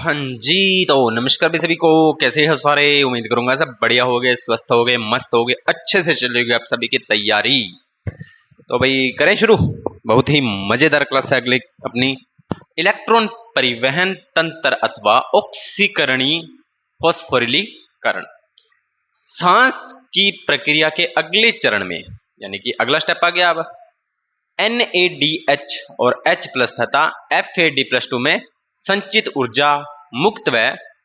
हाँ जी, तो नमस्कार भी सभी को। कैसे हो सारे? उम्मीद करूंगा सब बढ़िया हो गए, स्वस्थ हो गए, मस्त हो गए, अच्छे से चलेगी आप सभी की तैयारी। तो भाई करें शुरू। बहुत ही मजेदार क्लास है अगली अपनी। इलेक्ट्रॉन परिवहन तंत्र अथवा ऑक्सीकरणी फॉस्फोरिलीकरण। सांस की प्रक्रिया के अगले चरण में, यानी कि अगला स्टेप आ गया अब NADH और H प्लस तथा FAD+2 में संचित ऊर्जा मुक्त व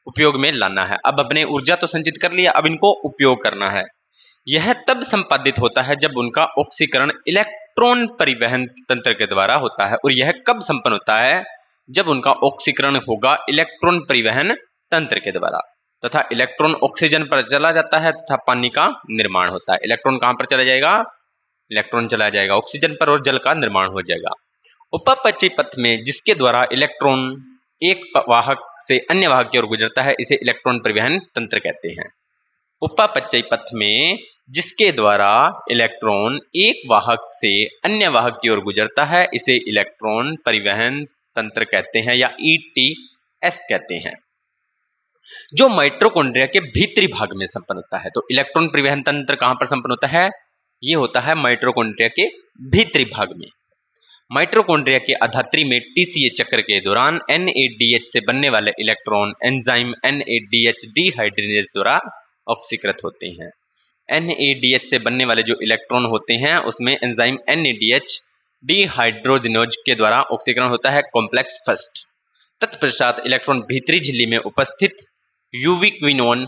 उपयोग में लाना है। अब अपने ऊर्जा तो संचित कर लिया, अब इनको उपयोग करना है। यह तब संपादित होता है जब उनका ऑक्सीकरण इलेक्ट्रॉन परिवहन तंत्र के द्वारा होता है। और यह कब संपन्न होता है? जब उनका ऑक्सीकरण होगा इलेक्ट्रॉन परिवहन तंत्र के द्वारा तथा इलेक्ट्रॉन ऑक्सीजन पर चला जाता है तथा पानी का निर्माण होता है। इलेक्ट्रॉन कहां पर चला जाएगा? इलेक्ट्रॉन चला जाएगा ऑक्सीजन पर और जल का निर्माण हो जाएगा। उपपचयी पथ में जिसके द्वारा इलेक्ट्रॉन एक वाहक से अन्य वाहक की ओर गुजरता है, इसे इलेक्ट्रॉन परिवहन तंत्र कहते हैं। उपपचयी पथ में जिसके द्वारा इलेक्ट्रॉन एक वाहक से अन्य वाहक की ओर गुजरता है, इसे इलेक्ट्रॉन परिवहन तंत्र कहते हैं या ETS कहते हैं, जो माइटोकॉन्ड्रिया के भीतरी भाग में संपन्न होता है। तो इलेक्ट्रॉन परिवहन तंत्र कहां पर संपन्न होता है? ये होता है माइटोकॉन्ड्रिया के भीतरी भाग में। माइटोकॉन्ड्रिया के अधात्री में TCA चक्र के दौरान NADH से बनने वाले इलेक्ट्रॉन एंजाइम NADH डिहाइड्रोजिनेज द्वारा ऑक्सीकृत होते हैं। NADH से बनने वाले जो इलेक्ट्रॉन होते हैं उसमें एंजाइम NADH डिहाइड्रोजिनेज के द्वारा ऑक्सीकरण होता है, कॉम्प्लेक्स फर्स्ट। तत्पश्चात इलेक्ट्रॉन भीतरी झिल्ली में उपस्थित यूबिक्विनोन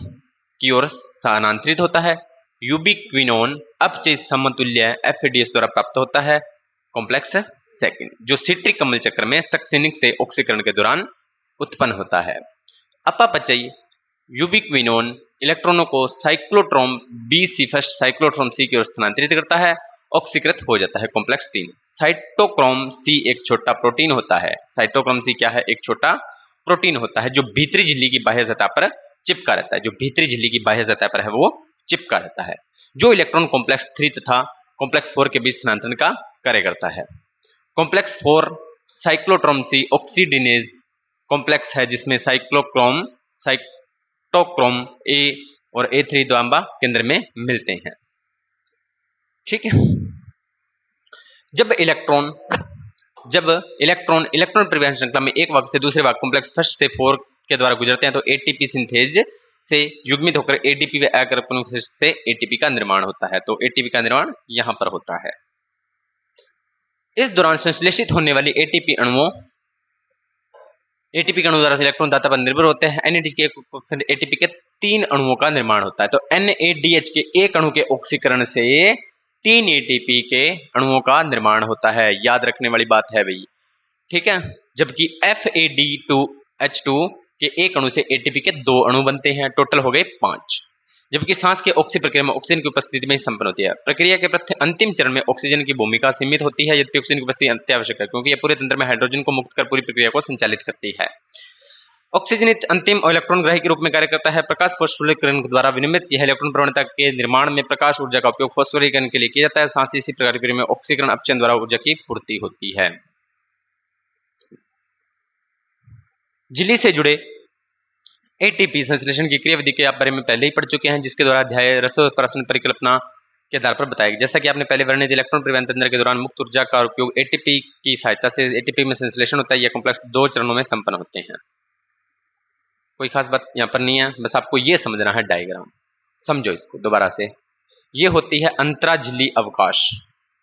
की ओर स्थानांतरित होता है। यूबिक्विनोन अपचयी समतुल्य FADH द्वारा प्राप्त होता है, कॉम्प्लेक्स सेकंड, जो सिट्रिक अम्ल चक्र में सक्सेनिक से ऑक्सीकरण के दौरान उत्पन्न होता है। अपचयी यूबिक्विनोन इलेक्ट्रॉनों को cyclotron BC first cyclotron C की ओर स्थानांतरित करता है, ऑक्सीकृत हो जाता है, कॉम्प्लेक्स 3। साइटोक्रोम C एक छोटा प्रोटीन होता है। साइटोक्रोम C क्या है? एक छोटा प्रोटीन होता है जो भीतरी झिल्ली की बाह्य सतह पर चिपका रहता है। जो भीतरी झिल्ली की बाह्य सतह पर है वो चिपका रहता है, जो इलेक्ट्रॉन कॉम्प्लेक्स 3 तथा कॉम्प्लेक्स 4 के बीच स्थानांतरण का कार्य करता है। कॉम्प्लेक्स 4 साइक्लोट्रॉन C ऑक्सीडिनेज कॉम्प्लेक्स है, जिसमें साइटोक्रोम A और A3 द्वारा केंद्र में मिलते हैं। ठीक है। जब इलेक्ट्रॉन परिवहन श्रृंखला में एक वाहक से दूसरे वाहक कॉम्प्लेक्स फर्स्ट से 4 के द्वारा गुजरते हैं तो ATP सिंथेज से युग्मित होकर ADP व अकर्पण से ATP का निर्माण होता है। तो ATP का निर्माण यहां पर होता है। इस दौरान संश्लेषित होने वाली ATP के अणु द्वारा इलेक्ट्रॉन दाता पर निर्भर होते हैं। NADH के ATP के 3 अणुओं का निर्माण होता है। तो NADH के एक अणु के ऑक्सीकरण से 3 ATP के अणुओं का निर्माण होता है। याद रखने वाली बात है भाई, ठीक है। जबकि FAD2H2 के एक अणु से ATP के 2 अणु बनते हैं, टोटल हो गए 5। जबकि सांस के ऑक्सी प्रक्रिया में ऑक्सीजन की उपस्थिति में ही संपन्न होती है। प्रक्रिया के अंतिम चरण में ऑक्सीजन की भूमिका सीमित होती है, यद्यपि ऑक्सीजन की उपस्थिति अत्यावश्यक है क्योंकि यह पूरे तंत्र में हाइड्रोजन को मुक्त कर पूरी प्रक्रिया को संचालित करती है। ऑक्सीजन अंतिम इलेक्ट्रॉन ग्राही के रूप में कार्य करता है। प्रकाश फॉस्फोरिलीकरण द्वारा विनिमित यह इलेक्ट्रॉन प्रवणता के निर्माण में प्रकाश ऊर्जा का उपयोग फॉस्फोरिलीकरण के लिए किया जाता है। सांस इसी प्रकार की प्रक्रिया में ऑक्सीकरण अपचयन द्वारा ऊर्जा की पूर्ति होती है। झिल्ली से जुड़े ATP संश्लेषण की क्रियाविधि के आप बारे में पहले ही पढ़ चुके हैं, जिसके द्वारा अध्याय रसोपरासन परिकल्पना के आधार पर बताया गया। जैसा कि आपने पहले वर्णित इलेक्ट्रॉन परिवहन तंत्र के दौरान मुक्त ऊर्जा का उपयोग ATP की सहायता से ATP में संश्लेषण होता है। यह कॉम्प्लेक्स 2 चरणों में संपन्न होते हैं। कोई खास बात यहाँ पर नहीं है, बस आपको ये समझना है डायग्राम। समझो इसको दोबारा से। ये होती है अंतरा झिल्ली अवकाश,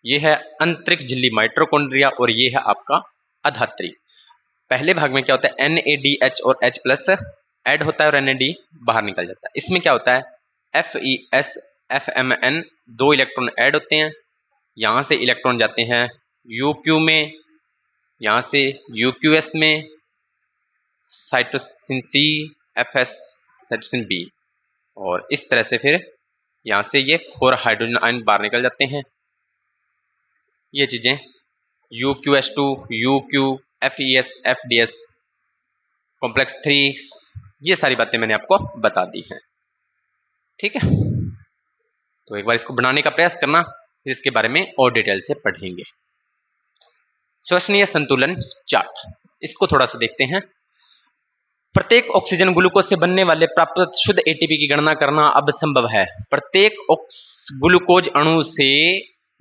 ये है आंतरिक झिल्ली माइटोकॉन्ड्रिया और ये है आपका अधात्री। पहले भाग में क्या होता है? NADH और H प्लस ऐड होता है और NAD बाहर निकल जाता है। इसमें क्या होता है? FES FMN 2 इलेक्ट्रॉन ऐड होते हैं। यहां से इलेक्ट्रॉन जाते हैं UQ में, यहां से UQS में, cytosine C FS cytosine B, और इस तरह से फिर यहां से ये 4 हाइड्रोजन आयन बाहर निकल जाते हैं। ये चीजें UQS2 UQ FES FDS complex 3, ये सारी बातें मैंने आपको बता दी हैं। ठीक है, तो एक बार इसको बनाने का प्रयास करना, फिर इसके बारे में और डिटेल से पढ़ेंगे। श्वसनीय संतुलन चार्ट, इसको थोड़ा सा देखते हैं। प्रत्येक ऑक्सीजन ग्लूकोज से बनने वाले प्राप्त शुद्ध एटीपी की गणना करना अब संभव है। प्रत्येक ग्लूकोज अणु से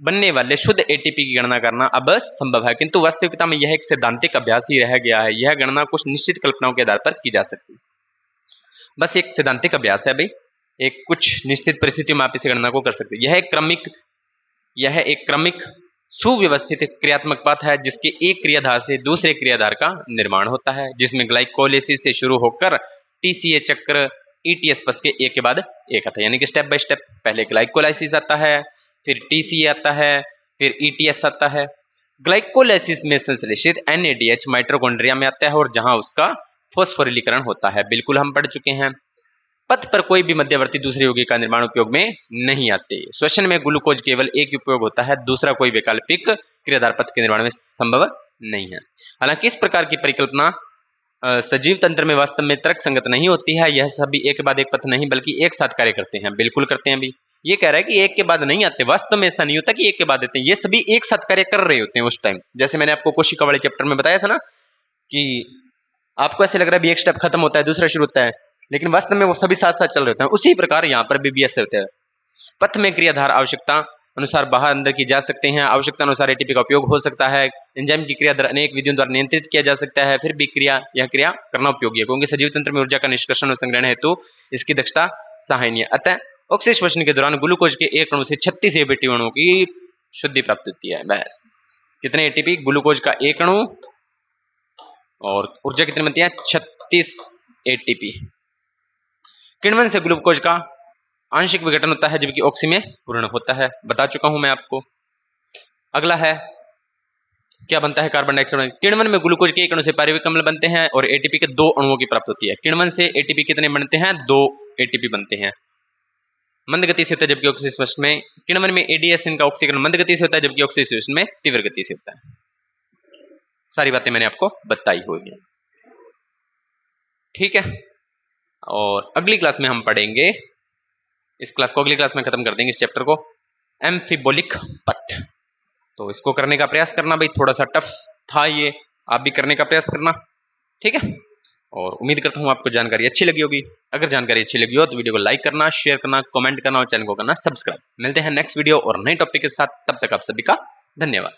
बनने वाले शुद्ध एटीपी की गणना करना अब संभव है, किंतु वास्तविकता में यह एक सैद्धांतिक अभ्यास ही रह गया है। यह गणना कुछ निश्चित कल्पनाओं के आधार पर की जा सकती है। बस एक सैद्धांतिक अभ्यास है भाई, एक कुछ निश्चित परिस्थितियों में आप इस गणना को कर सकते हैं। यह एक क्रमिक सुव्यवस्थित क्रियात्मक पथ है जिसके एक क्रियाधार से दूसरे क्रियाधार का निर्माण होता है, जिसमें ग्लाइकोलाइसिस से शुरू होकर टीसीए चक्र ईटीएस पथ के एक के बाद एक आता है, यानी कि स्टेप बाय स्टेप पहले ग्लाइकोलाइसिस आता है, फिर टीसीए आता है, फिर ईटीएस आता है। ग्लाइकोलाइसिस में संश्लेषित एनएडीएच माइटोकॉन्ड्रिया में आता है और जहां उसका फॉस्फोरिलीकरण होता है, बिल्कुल हम पढ़ चुके हैं। पथ पर कोई भी मध्यवर्ती दूसरे यौगिक का निर्माण उपयोग में नहीं आते। श्वसन में ग्लूकोज केवल एक उपयोग होता है, दूसरा कोई वैकल्पिक क्रियाधार पथ के निर्माण में संभव नहीं है। हालांकि इस प्रकार की परिकल्पना सजीव तंत्र में वास्तव में तर्क संगत नहीं होती है। यह सभी एक के बाद एक पथ नहीं बल्कि एक साथ कार्य करते हैं। बिल्कुल करते हैं भी, ये कह रहा है कि एक के बाद नहीं आते, वास्तव में ऐसा नहीं होता कि एक के बाद आते हैं, ये सभी एक साथ कार्य कर रहे होते हैं उस टाइम। जैसे मैंने आपको कोशिका वाले चैप्टर में बताया था ना कि आपको ऐसे लग रहा है भी एक स्टेप खत्म होता है दूसरा शुरू होता है, लेकिन वास्तव में वो सभी साथ साथ चल रहे होते हैं। उसी प्रकार यहाँ पर भी ऐसे होते हैं। पथ में क्रियाधार आवश्यकता अनुसार बाहर अंदर की जा सकते हैं। आवश्यकता अनुसार एटीपी का उपयोग हो सकता है। एंजाइम की क्रिया अनेक विधियों द्वारा नियंत्रित किया जा सकता है, फिर भी यह क्रिया करना उपयोगी है, क्योंकि सजीव तंत्र में ऊर्जा का निष्कर्षण और संग्रहण हेतु इसकी दक्षता सहायनीय। अतः ऑक्सीजन श्वसन के दौरान ग्लूकोज के एक अणु से 36 एटीपी अणुओं की शुद्धि प्राप्त होती है। बस कितने एटीपी? ग्लूकोज का एक अणु, और ऊर्जा कितनी बनती है? 36 एटीपी। किण्वन से ग्लूकोज का आंशिक विघटन होता है जबकि ऑक्सी में पूर्ण होता है, बता चुका हूं मैं आपको। अगला है क्या बनता है? Carbon dioxide. किण्वन में ग्लूकोज के एक अणु से पारिवारिक अम्ल बनते हैं और एटीपी के 2 अणुओं की प्राप्त होती है। किण्वन से एटीपी कितने बनते हैं? 2 एटीपी बनते हैं। मंद गति से होता है जबकि ऑक्सीजन में, किण्वन में एडीएसएन का ऑक्सीकरण मंद गति से होता है जबकि ऑक्सीडेशन में तीव्र गति से होता है। सारी बातें मैंने आपको बताई हुई है, ठीक है। और अगली क्लास में हम पढ़ेंगे, इस क्लास को अगली क्लास में खत्म कर देंगे इस चैप्टर को, एम्फिबोलिक पथ। तो इसको करने का प्रयास करना भाई, थोड़ा सा टफ था ये, आप भी करने का प्रयास करना, ठीक है। और उम्मीद करता हूँ आपको जानकारी अच्छी लगी होगी। अगर जानकारी अच्छी लगी हो तो वीडियो को लाइक करना, शेयर करना, कमेंट करना और चैनल को करना सब्सक्राइब। मिलते हैं नेक्स्ट वीडियो और नए टॉपिक के साथ, तब तक आप सभी का धन्यवाद।